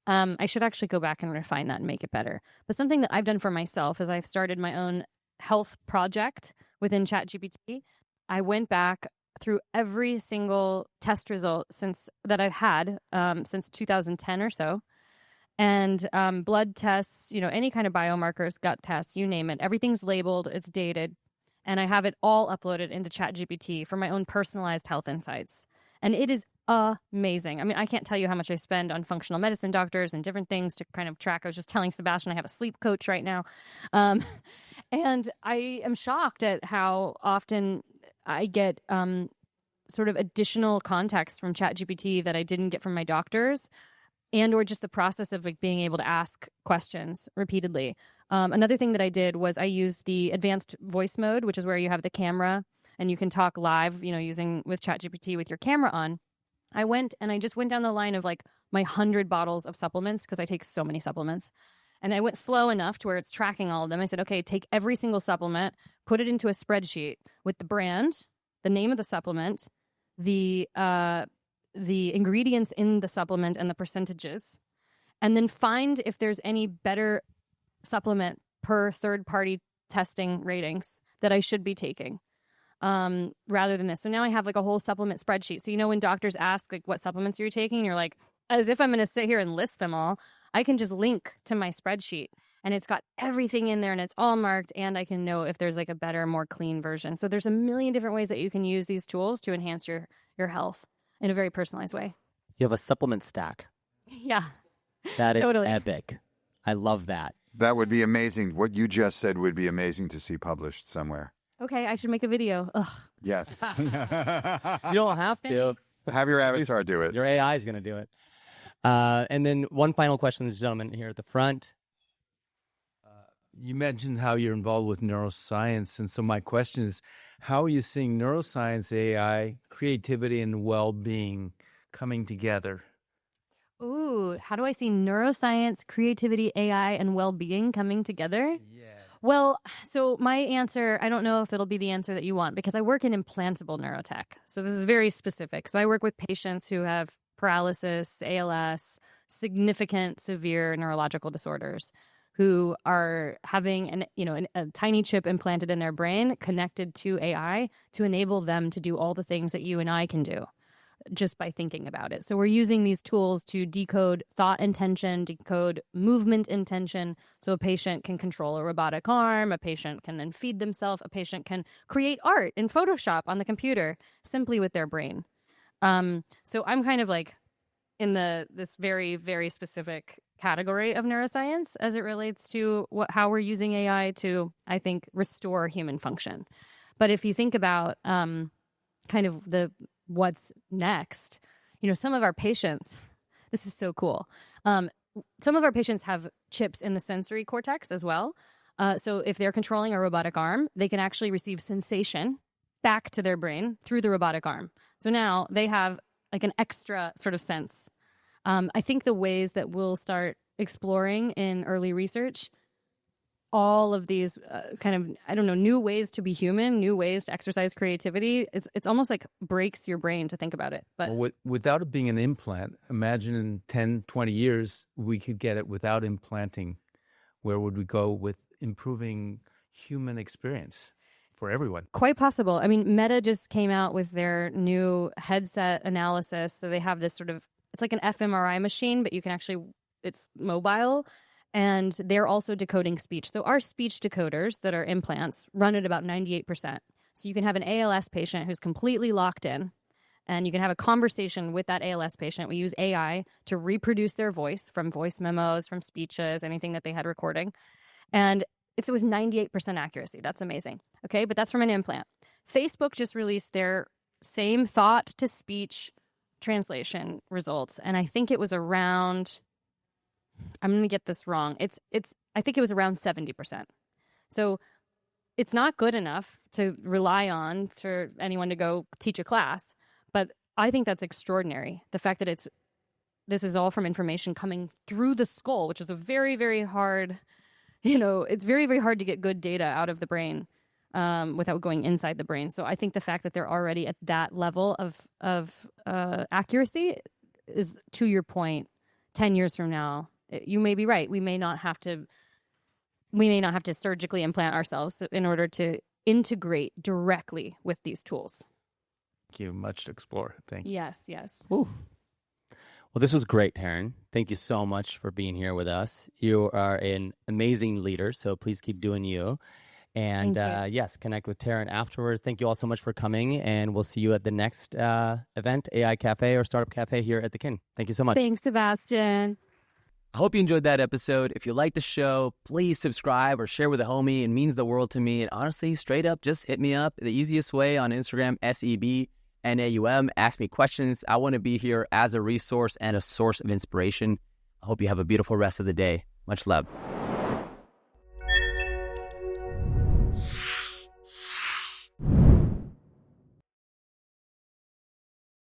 I should actually go back and refine that and make it better. But something that I've done for myself is I've started my own health project within ChatGPT. I went back through every single test result that I've had since 2010 or so. And blood tests, any kind of biomarkers, gut tests, you name it. Everything's labeled, it's dated. And I have it all uploaded into ChatGPT for my own personalized health insights. And it is amazing. I mean, I can't tell you how much I spend on functional medicine doctors and different things to kind of track. I was just telling Sebastian I have a sleep coach right now. And I am shocked at how often I get sort of additional context from ChatGPT that I didn't get from my doctors, and or just the process of like being able to ask questions repeatedly. Another thing that I did was I used the advanced voice mode, which is where you have the camera and you can talk live, using with ChatGPT with your camera on. I went and I just went down the line of like my 100 bottles of supplements because I take so many supplements. And I went slow enough to where it's tracking all of them. I said, okay, take every single supplement, put it into a spreadsheet with the brand, the name of the supplement, the ingredients in the supplement and the percentages, and then find if there's any better supplement per third-party testing ratings that I should be taking. rather than this. So now I have like a whole supplement spreadsheet. So, you know, when doctors ask like what supplements you're taking, you're like, as if I'm going to sit here and list them all. I can just link to my spreadsheet and it's got everything in there and it's all marked, and I can know if there's like a better, more clean version. So there's a million different ways that you can use these tools to enhance your health in a very personalized way. You have a supplement stack. Yeah. That is Totally. epic. I love that. That would be amazing. What you just said would be amazing to see published somewhere. Okay, I should make a video. Ugh. Yes. You don't have to. Have your avatar do it. Your AI is going to do it. And then one final question, this gentleman here at the front. You mentioned how you're involved with neuroscience. And so my question is, how are you seeing neuroscience, AI, creativity, and well-being coming together? Ooh, how do I see neuroscience, creativity, AI, and well-being coming together? Yeah. Well, so my answer, I don't know if it'll be the answer that you want, because I work in implantable neurotech. So this is very specific. So I work with patients who have paralysis, ALS, significant severe neurological disorders, who are having a tiny chip implanted in their brain connected to AI to enable them to do all the things that you and I can do just by thinking about it. So we're using these tools to decode thought intention, decode movement intention. So a patient can control a robotic arm, a patient can then feed themselves, a patient can create art in Photoshop on the computer simply with their brain. So I'm kind of like in this very, very specific category of neuroscience as it relates to how we're using AI to, I think, restore human function. But if you think about kind of what's next, some of our patients, this is so cool. Some of our patients have chips in the sensory cortex as well. So if they're controlling a robotic arm, they can actually receive sensation back to their brain through the robotic arm. So now they have like an extra sort of sense. I think the ways that we'll start exploring in early research, all of these new ways to be human, new ways to exercise creativity, it's almost like breaks your brain to think about it. But without it being an implant, imagine in 10, 20 years, we could get it without implanting. Where would we go with improving human experience for everyone? Quite possible. I mean, Meta just came out with their new headset analysis. So they have this it's like an fMRI machine, but it's mobile. And they're also decoding speech. So our speech decoders that are implants run at about 98%. So you can have an ALS patient who's completely locked in, and you can have a conversation with that ALS patient. We use AI to reproduce their voice from voice memos, from speeches, anything that they had recording. And it's with 98% accuracy. That's amazing. Okay, but that's from an implant. Facebook just released their same thought to speech translation results. And I think it was around, I'm going to get this wrong. I think it was around 70%. So it's not good enough to rely on for anyone to go teach a class, but I think that's extraordinary. The fact that this is all from information coming through the skull, which is a very, very hard, it's very, very hard to get good data out of the brain without going inside the brain. So I think the fact that they're already at that level of accuracy is, to your point, 10 years from now, you may be right. We may not have to surgically implant ourselves in order to integrate directly with these tools. Thank you. Much to explore. Thank you. Yes. Ooh. Well, this was great, Taryn. Thank you so much for being here with us. You are an amazing leader, so please keep doing you. And yes, connect with Taryn afterwards. Thank you all so much for coming, and we'll see you at the next event, AI Cafe or Startup Cafe here at the Kin. Thank you so much. Thanks, Sebastian. I hope you enjoyed that episode. If you like the show, please subscribe or share with a homie. It means the world to me. And honestly, straight up, just hit me up. The easiest way on Instagram, SEBNAUM. Ask me questions. I want to be here as a resource and a source of inspiration. I hope you have a beautiful rest of the day. Much love.